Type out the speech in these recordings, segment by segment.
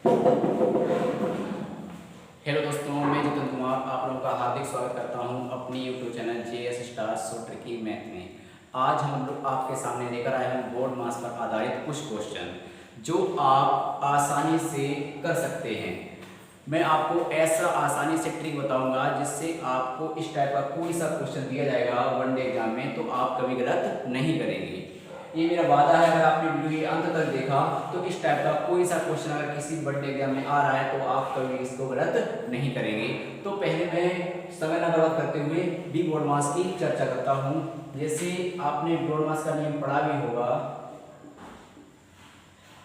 Hello दोस्तों, मैं जितेंद्र कुमार आप लोगों का हार्दिक स्वागत करता हूं अपनी YouTube channel JS star so tricky math में। आज हम लोग आपके सामने लेकर आए हैं बोर्ड मास पर आधारित कुछ क्वेश्चन जो आप आसानी से कर सकते हैं। मैं आपको ऐसा आसानी से ट्रिक बताऊंगा जिससे आपको इस टाइप का कोई सा क्वेश्चन दिया जाएगा वनडे एग्जाम में तो आप कभी गलत नहीं करेंगे। ये मेरा वादा है। अगर आपने वीडियो के अंत तक देखा तो इस टाइप का कोई सा क्वेश्चन अगर किसी वनडे एग्जाम में आ रहा है तो आप कभी इसको गलत नहीं करेंगे। तो पहले मैं समय न बर्बाद करते हुए बी बोर्ड मास की चर्चा करता हूँ। जैसे आपने बोर्ड मास का नियम पढ़ा भी होगा,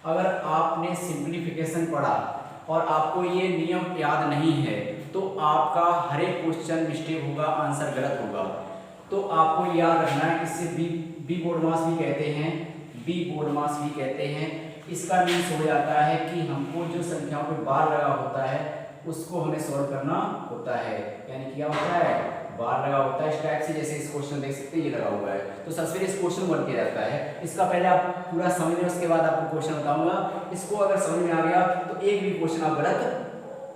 अगर आपने सिंप्लीफिकेशन पढ़ा और आपको ये नियम याद नहीं है तो आपका हर एक क्वेश्चन मिस्टेक होगा, आंसर गलत होगा। तो आपको याद रखना है, इससे बी बोर्ड मास भी कहते हैं, बी बोर्ड मास भी कहते हैं। इसका मीन्स हो जाता है कि हमको जो संख्याओं पे बार लगा होता है उसको हमें सॉल्व करना होता है। यानी क्या होता है, बार लगा होता है इस टाइप से। जैसे इस क्वेश्चन देख सकते हैं, ये लगा हुआ है तो सबसे पहले इस क्वेश्चन को हल किया जाता है। इसका पहले आप पूरा समझ लें, उसके बाद आपको क्वेश्चन बताऊंगा। इसको अगर समझ में आ गया तो एक भी क्वेश्चन आप गलत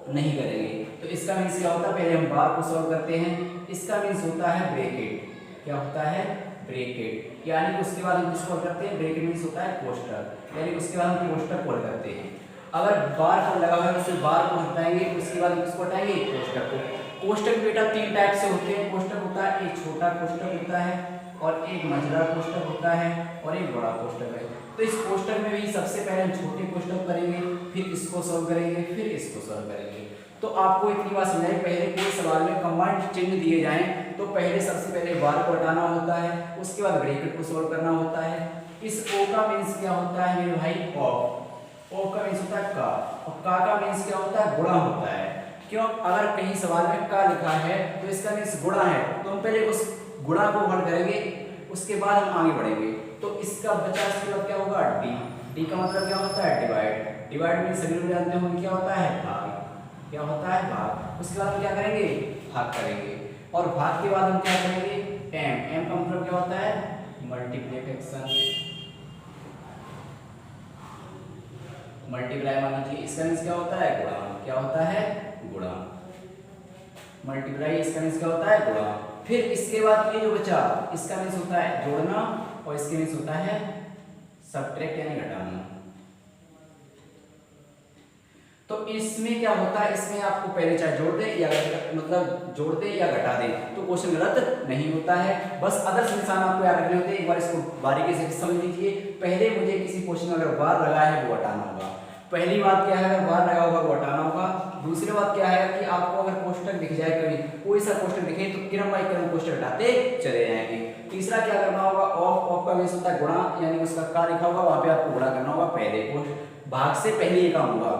नहीं करेंगे। तो इसका मीन्स क्या होता है, पहले हम बार को सॉल्व करते हैं। इसका मीन्स होता है ब्रैकेट। क्या होता है, ब्रैकेट। यानी कि उसके बाद हम किसको हल करते हैं, ब्रैकेट मीन्स होता है कोष्टक। यानी उसके बाद हम कोष्टक को हल करते हैं। अगर बार को लगा हुआ है तो बार को हटाएंगे, उसके बाद किसको हटाएंगे, कोष्टक को। कोष्टक बेटा तीन टाइप से होते हैं। कोष्टक होता है, एक छोटा कोष्टक होता है और एक मझला कोष्टक होता है और एक बड़ा कोष्टक है। तो इस कोष्टक में भी सबसे पहले हम छोटे कोष्टक करेंगे, फिर इसको सॉल्व करेंगे, फिर इसको सॉल्व करेंगे। तो आपको इतनी बात समझाई, पहले कोई सवाल में कंबाइंड चिन्ह दिए जाएं तो पहले सबसे पहले बार को हटाना होता है, उसके बाद ब्रैकेट को सॉल्व करना होता है। इस ओ का मींस क्या होता है मेरे भाई, ऑफ। ओ का मींस होता है का और का मींस क्या होता है, गुणा होता है। क्यों, अगर कहीं सवाल में का लिखा है तो इसका मींस गुणा है, तो हम पहले उस गुणा को हल करेंगे, उसके बाद हम आगे बढ़ेंगे। तो इसका बचा इसके बाद क्या होगा, डी। डी का मतलब क्या होता है, डिवाइड। डिवाइड में सभी लोग जानते हैं क्या होता है, भाग। क्या होता है, भाग। उसके बाद हम क्या करेंगे, भाग करेंगे और भाग के बाद हम क्या करेंगे, एम। एम का मतलब क्या होता है, मल्टीप्लिकेशन। मल्टीप्लाई मान लीजिए, इसका मींस क्या होता है, गुणा। क्या होता है, गुणा। मल्टीप्लाई इसका मींस क्या होता है, गुणा। फिर इसके बाद ये जो बचा इसका मींस होता है जोड़ना और इसके मींस होता है सबट्रैक्ट यानी घटाना। तो इसमें क्या होता है, इसमें आपको पहले चाहे जोड़ दे या मतलब जोड़ दे या घटा दे तो क्वेश्चन गलत नहीं होता है। बस आदर्श निशान आपको याद रखने होते हैं। एक बार इसको बारीकी से समझ लीजिए। पहले मुझे किसी क्वेश्चन में अगर बार लगा है वो हटाना होगा। पहली बात क्या है, अगर बार लगा होगा वो हटाना होगा। दूसरी बात क्या है कि आपको अगर कोष्टक दिख जाए, कभी कोई सा कोष्टक दिखे तो क्रम बाय क्रम कोष्टक हटाते चले जाएंगे। तीसरा क्या करना होगा, ऑफ। ऑफ का मींस होता है गुणा, यानी उसका का लिखा होगा वहां पे आपको गुणा करना होगा पहले कोष्टक। भाग से पहले ये काम होगा।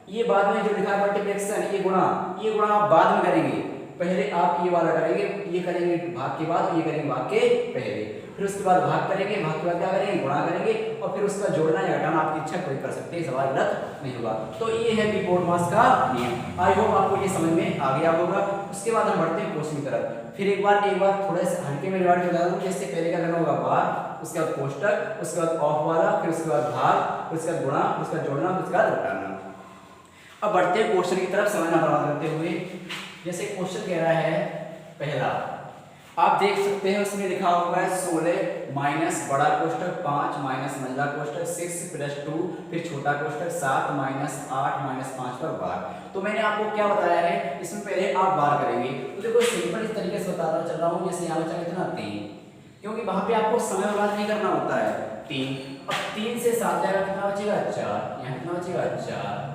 ये बाद में जो लिखा है मल्टीप्लिकेशन, ये गुणा आप बाद में करेंगे। पहले आप ये वाला करेंगे, ये करेंगे भाग के बाद, ये करेंगे भाग के पहले। फिर उसके बाद भाग करेंगे, भाग के बाद क्या करेंगे, गुणा करेंगे और फिर उसका जोड़ना या घटाना आपकी इच्छा कोई कर सकते हैं, सवाल गलत नहीं होगा। तो ये है बी बोर्ड मास का नियम। आई होप आपको ये समझ में आ गया होगा। उसके बाद हम बढ़ते हैं क्वेश्चन की तरफ। फिर एक बार थोड़े से हल्के में रिवाइज बता दूं। जैसे पहले क्या करना होगा, बार, उसके बाद कोष्टक, उसके बाद ऑफ वाला, फिर उसके बाद भाग, उसके बाद गुणा, उसके बाद जोड़ना, उसके बाद घटाना। अब बढ़ते हैं क्वेश्चन की तरफ, समय ना बर्बाद करते हुए। जैसे क्वेश्चन कह रहा है पहला, आप देख सकते हैं उसमें लिखा हुआ है 16 माइनस बड़ा कोष्टक 5 माइनस मझला कोष्टक 6 प्लस 2, फिर छोटा कोष्टक 7 माइनस 8 माइनस 5 पर बार। तो मैंने आपको क्या बताया है, इसमें पहले आप बार करेंगे। तो देखो सिंपल इस तरीके से बताता चल रहा हूँ। जैसे यहाँ बचा कितना 3, क्योंकि वहां पे आपको समय बर्बाद नहीं करना होता है। 3, अब 3 से 7 जाएगा, कितना बचेगा 4, यहाँ कितना बचेगा 4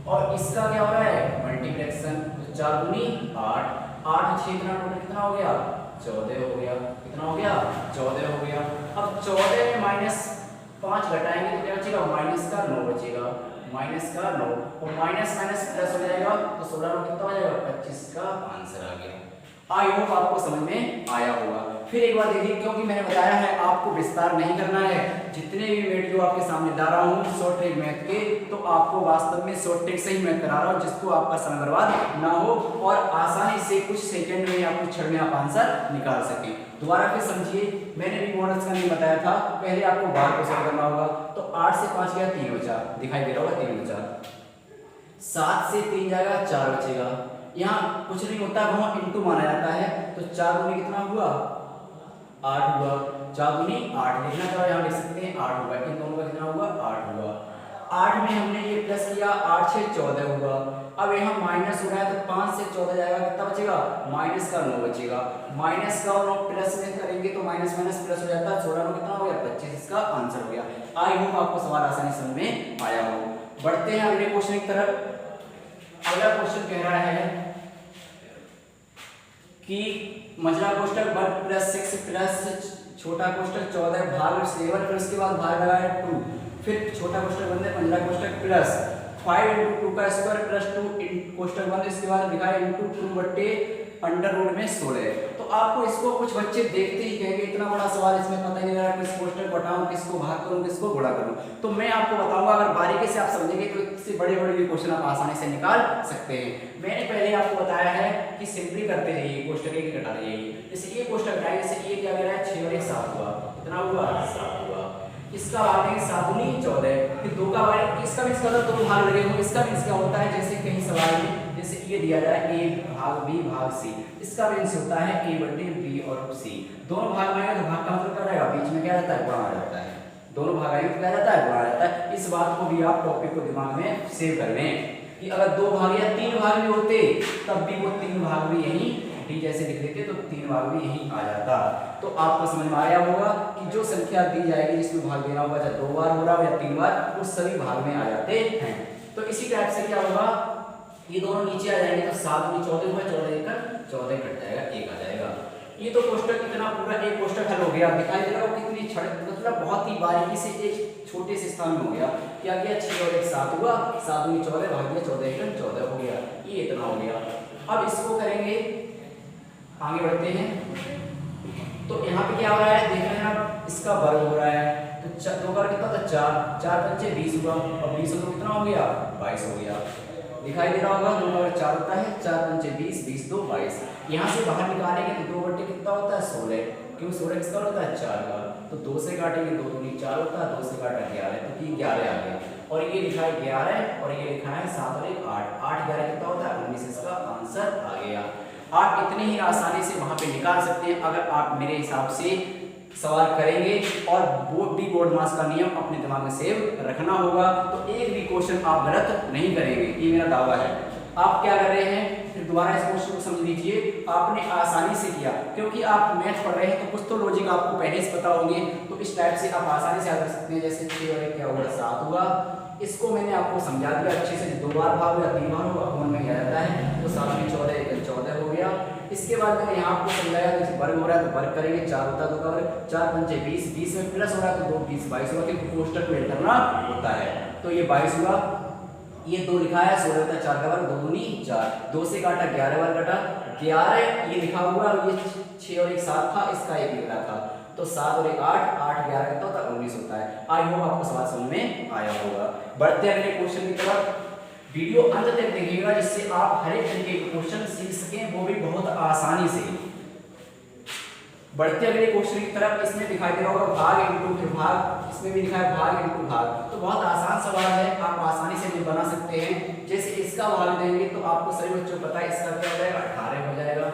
और इसका क्या हो रहा है, मल्टीप्लिकेशन। तो 4 दूनी 8, 8 6 कितना हो गया, 14 हो गया। कितना हो गया, 14 हो गया। अब 14 में माइनस 5 घटाएंगे तो क्या बचेगा, माइनस का 9 बचेगा। माइनस का 9 और माइनस माइनस प्लस हो जाएगा तो 16 में कितना हो जाएगा, 25 का आंसर आ गया। आई होप आपको समझ में आया होगा। फिर एक बार देखिए, क्योंकि मैंने बताया है आपको विस्तार नहीं करना है। जितने भी मैथ जो आपके सामने ला रहा हूँ शॉर्ट ट्रिक मैथ के, तो आपको वास्तव में शॉर्ट ट्रिक से ही मैथ करा रहा हूँ, जिसको आपका समय बर्बाद ना हो और आसानी से कुछ सेकंड में या कुछ क्षण में आप आंसर निकाल सकें। दोबारा फिर समझिए, मैंने भी बोनस का नहीं बताया था। पहले आपको बार को सॉल्व करना होगा। तो 8 से 5 गया 3 बचा, दिखाई दे रहा होगा 3 बचा। 7 से 3 जाएगा 4 बचेगा। यहाँ कुछ नहीं होता है, वहाँ इंटू माना जाता है, तो 4 दूनी कितना हुआ 8 हुआ, 4 दूनी 8 लिखना चाहो यहाँ लिख सकते हैं 8 होगा, इन दोनों का कितना हुआ 8 हुआ। 8 में हमने ये प्लस किया, 8 से 14 हुआ। अब यहाँ माइनस हो रहा है तो 5 से 14 जाएगा, कितना बचेगा माइनस का 9 बचेगा। माइनस का 9 प्लस में करेंगे तो माइनस माइनस प्लस हो जाता है, 16 9 कितना हो गया 25, इसका आंसर हो गया। आई होप आपको सवाल आसानी समझ में आया हो। बढ़ते हैं अगले क्वेश्चन की तरफ। अगला क्वेश्चन कह रहा है कि मझला कोष्टक 1 प्लस 6 प्लस छोटा कोष्टक 14 भाग 7, फिर उसके बाद भाग लगाया 2, फिर छोटा कोष्टक बंद है मंझला कोष्टक प्लस 5 × 2 का स्क्वायर प्लस 2 कोष्टक बंद, इसके बाद लिखा है × 2 बटे अंडर रूट में 16। तो आपको इसको कुछ बच्चे देखते ही कहेंगे इतना बड़ा सवाल इसमें पता ही नहीं लग रहा, किस कोष्टक घटाऊं, किसको भाग करूं, किसको गुणा करूं। तो मैं आपको बताऊंगा, अगर बारीकी से आप समझेंगे तो इससे बड़े बड़े भी क्वेश्चन आप आसानी से निकाल सकते हैं। मैंने पहले आपको बताया है कि सिंपली करते रहिए, कोष्टक एक घटा जाइए। जैसे ये कोष्टक घटाइए, जैसे ये क्या कह रहा है 6 और 1 7 हुआ, कितना हुआ 7 हुआ। इसका भाग है 7 दूनी 14, फिर 2 का भाग, इसका भी इसका दो भाग लगे होंगे। इसका भी इसका होता है जैसे कहीं सवाल में जैसे ये दिया जाए a भाग b भाग c, इसका मीन्स होता है a बटे b और c। दोनों भाग में आएगा तो भाग का मतलब क्या रहेगा, बीच में क्या रहता है गुणा आ जाता है। दोनों भाग आएंगे तो क्या रहता है गुणा आ जाता है। इस बात को भी आप टॉपिक को दिमाग में सेव कर लें कि अगर 2 भाग या 3 भाग भी होते तब भी वो 3 भाग भी यही डी जैसे लिख देते तो 3 भाग भी यही आ जाता। तो आपको समझ में आया होगा कि जो संख्या दी जाएगी जिसमें भाग देना होगा, चाहे 2 बार हो रहा हो या 3 बार, वो सभी भाग में आ जाते हैं। तो इसी टाइप से क्या होगा, ये दोनों नीचे आ जाएंगे तो 7 दूनी 14 हुआ, 14 एक 14 कट जाएगा, 1 आ जाएगा। ये तो कोष्टक कितना पूरा एक कोष्टक हल हो गया। दिखाई दे रहा हो कितनी मतलब बहुत ही बारीकी से एक छोटे से स्थान में हो गया। क्या किया 6 और 1 7 हुआ, 7 दूनी 14 भाग दिया 14 एक 14 हो गया, ये इतना हो गया। अब इसको करेंगे, आगे बढ़ते हैं। तो यहाँ पे क्या हो रहा है देख रहे हैं आप, इसका वर्ग हो रहा है तो 2 बार कितना था 4, 4 पंचे 20 हुआ और 20 तो कितना हो गया 22 हो गया। दिखाई दे रहा होगा 2 बार 4 होता है, 4 पंचे 20, 20 2 22। यहाँ से बाहर निकालेंगे तो 2 बटे कितना होता है 16, क्यों 16 किसका होता है 4 का, तो 2 से काटेंगे 2 दूनी 4 होता है, 2 से काटा 11, तो ये 11 आ गया। और ये लिखा है 11 और ये लिखा है 7 और 1 8, 8 11 कितना होता है 19, इसका आंसर आ गया। आप इतने ही आसानी से वहां पे निकाल सकते हैं अगर आप मेरे हिसाब से सवाल करेंगे और बोर्ड मास का नियम अपने दिमाग में सेव रखना होगा, तो एक भी क्वेश्चन आप गलत नहीं करेंगे, ये मेरा दावा है। आप क्या कर रहे हैं, फिर दोबारा इस क्वेश्चन को समझ लीजिए। आपने आसानी से किया क्योंकि आप मैथ पढ़ रहे हैं तो कुछ तो लॉजिक आपको पहले से पता होंगे, तो इस टाइप से आप आसानी से याद कर सकते हैं। जैसे 6 और 1 क्या हुआ 7 हुआ, इसको मैंने आपको समझा दिया अच्छे से, 2 बार भाग या 3 बार होगा अपोन में आ जाता है, तो 7 में 14 1 14 हो गया। इसके बाद मैंने यहाँ आपको समझाया कि वर्ग हो रहा है तो वर्ग करेंगे, 4 होता है 2 का वर्ग, 4 पंचे 20, 20 में प्लस हो रहा है तो 2 20 22 होगा, क्योंकि कोष्टक में करना होता है। तो ये 22 हुआ, ये 2 लिखा है 16 होता है 4 का वर्ग, 2 दूनी 4, 2 से काटा 11 बार काटा 11 ये लिखा हुआ, और ये 6 और 1 7 था, इसका 1 निकला था, तो 7 और 1 8, 8 11 कितना होता है 19 होता है। आई होप आपको सवाल समझ में आया होगा। बढ़ते हैं अगले क्वेश्चन की तरफ। वीडियो अंत तक देखिएगा जिससे आप हर एक तरीके के क्वेश्चन सीख सकें, वो भी बहुत आसानी से। बढ़ते अगले क्वेश्चन की तरफ। इसमें दिखाई दे रहा होगा भाग इनटू फिर भाग, इसमें भी लिखा है भाग इनटू भाग, तो बहुत आसान सवाल है, आप आसानी से भी बना सकते हैं। जैसे इसका भाग देंगे तो आपको सभी बच्चों को पता है इसका क्या हो जाएगा 18 हो जाएगा,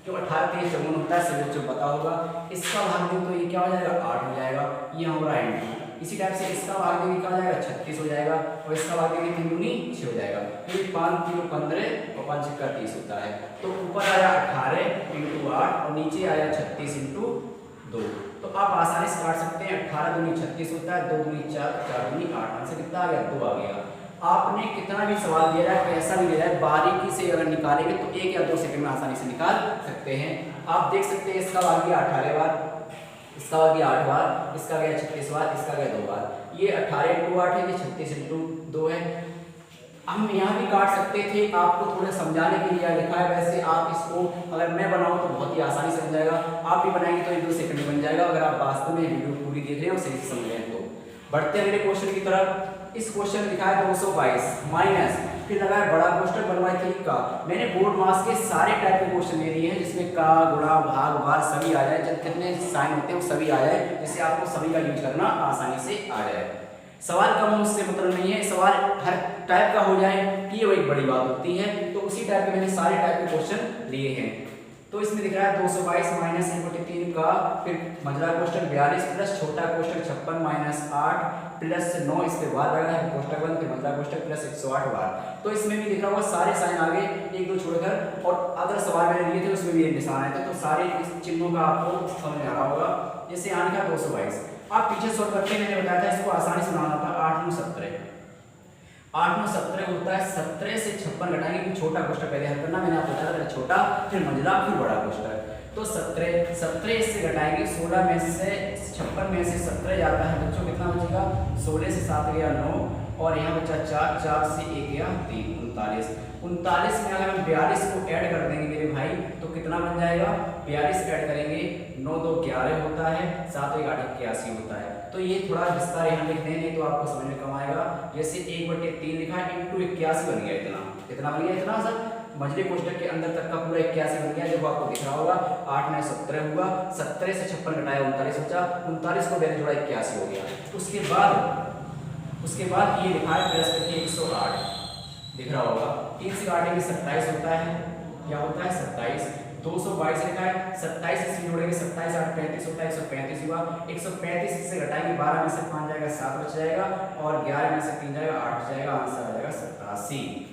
जो 18 3 54 होता है, सभी बच्चों को पता होगा। इसका भाग देंगे तो ये क्या हो जाएगा 8 हो जाएगा, ये हो रहा है इनटू। इसी टाइप से इसका भाग देंगे क्या हो जाएगा 36 हो जाएगा, और इसका भाग देंगे 3 दूनी 6 हो जाएगा, फिर 5 3 15 और 5 6 30 होता है। तो ऊपर आया 18 × 8 और नीचे आया 36 × 2, तो आप आसानी से काट सकते हैं। 18 दूनी 36 होता है, 2 दूनी 4, 4 दूनी 8, आंसर कितना आ गया 2 आ गया। आपने कितना भी सवाल दिया जाए, कैसा भी दिया जाए, बारीकी से अगर निकालेंगे तो 1 या 2 सेकंड में आसानी से निकाल सकते हैं। आप देख सकते हैं इसका भाग गया 18 बार, इसका भाग गया 8 बार, इसका गया 36 बार, इसका गया 2 बार। ये 18 × 8 है, ये 36 × 2 है। हम यहाँ भी काट सकते थे, आपको थोड़ा समझाने के लिए लिखा है। वैसे आप इसको अगर मैं बनाऊं तो बहुत ही आसानी से बन जाएगा, आप भी बनाएंगे तो 1-2 सेकंड में बन जाएगा, अगर आप वास्तव में वीडियो पूरी देख रहे हैं और सही से समझ रहे हैं तो। बढ़ते हैं अगले क्वेश्चन की तरफ। इस क्वेश्चन में लिखा है 222 माइनस, फिर लगा है बड़ा कोष्टक बनवाए थे का। मैंने बोर्ड मास के सारे टाइप के क्वेश्चन ले लिए हैं जिसमें का गुणा भाग भाग सभी आ जाए, जब कितने साइन होते हैं वो सभी आ जाए, जिससे आपको सभी का यूज करना आसानी से आ जाए। सवाल कम हो उससे मतलब नहीं है, सवाल हर टाइप का हो जाए कि ये वो एक बड़ी बात होती है। तो उसी टाइप के मैंने सारे टाइप के क्वेश्चन लिए हैं। तो इसमें दिख रहा है 222 माइनस 1/3 का, फिर मझला कोष्टक 42 प्लस छोटा कोष्टक 56 माइनस 8 प्लस 9, इस पे बार लगा है कोष्टक बंद, फिर मझला कोष्टक प्लस 108 बार। तो इसमें भी दिख रहा होगा सारे साइन आगे एक दो छोड़कर, और अदर सवाल मैंने लिए थे उसमें भी ये निशान आए थे, तो सारे इस चिन्हों का आपको समझ में आ रहा होगा। जैसे यहाँ लिखा 222, आप पीछे सॉल्व करके मैंने बताया था इसको आसानी से बनाना था। 8 9 17, 8 9 17 होता है, 17 से 56 घटाएंगे कि छोटा कोष्टक पहले हल करना, मैंने आपको बताया था छोटा फिर मंझला फिर बड़ा कोष्टक। तो 17 इससे घटाएंगे, 16 में से 56 में से 17 जाता है बच्चों, कितना बचेगा 16 से 7 गया 9, और यहाँ बचा 4, 4 से 1 गया 3, 39। 39 में अगर हम 42 को ऐड कर देंगे मेरे भाई तो कितना बन जाएगा, 42 ऐड करेंगे 9 2 11 होता है, 7 1 8 81 होता है। तो ये थोड़ा विस्तार यहाँ लिख देंगे तो आपको समझ में कम आएगा। जैसे 1/3 लिखा है इंटू 81 बन गया, इतना कितना बन गया, इतना सर मझले कोष्टक के अंदर तक का पूरा 81 बन गया, जो आपको दिख रहा होगा। 8 9 17 हुआ, 17 से 56 घटाया 39 बचा, 39 को मैंने जोड़ा 81 हो गया। उसके बाद ये लिखा है प्लस करके 108 दिख रहा होगा, 3 से काटेंगे 27 होता है, क्या होता है 27। 222 लिखा है, 27 से जोड़ेंगे 27 8 35 होता है, 135 हुआ। 135 से घटाएंगे 12 में से 5 जाएगा 7 बच जाएगा, और 11 में से 3 जाएगा 8 बच जाएगा, आंसर आ जाएगा 87।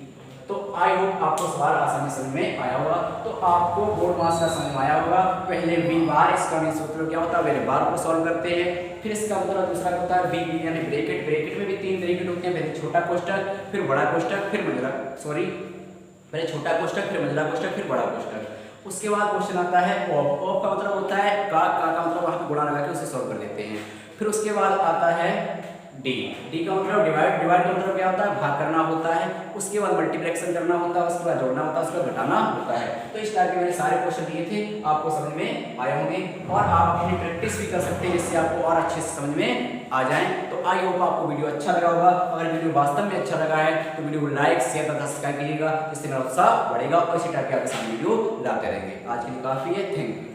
तो आई होप आपको सवाल आसानी समझ में आया होगा। तो आपको बोर्ड मास का समझ में आया होगा। पहले बी बार, इसका भी सूत्र क्या होता है, पहले बार को सॉल्व करते हैं, फिर इसका मतलब दूसरा होता है बी यानी ब्रैकेट। ब्रैकेट में भी 3 ब्रैकेट होते हैं, पहले छोटा कोष्टक फिर बड़ा कोष्टक फिर मंझला, सॉरी पहले छोटा कोष्टक फिर मंझला कोष्टक फिर बड़ा कोष्टक। उसके बाद क्वेश्चन आता है ऑफ। ऑफ का मतलब होता है का मतलब वहां पे गुणा लगा के उसे सॉल्व कर लेते हैं। फिर उसके बाद आता है डी। डी का मतलब डिवाइड। डिवाइड का मतलब क्या होता है, भाग करना होता है। उसके बाद मल्टीप्लिकेशन करना होता है, उसके बाद जोड़ना होता है, उसके बाद घटाना होता है। तो इस टाइप के मैंने सारे क्वेश्चन दिए थे, आपको समझ में आए होंगे, और आप इन्हें प्रैक्टिस भी कर सकते हैं जिससे आपको और अच्छे से समझ में आ जाए। तो आई होप आपको वीडियो अच्छा लगा होगा। अगर वीडियो वास्तव में अच्छा लगा है तो वीडियो को लाइक शेयर तथा सब्सक्राइब कीजिएगा, जिससे मेरा उत्साह बढ़ेगा और इसी टाइप के आपके सामने वीडियो लाते रहेंगे। आज के लिए काफी है, थैंक यू।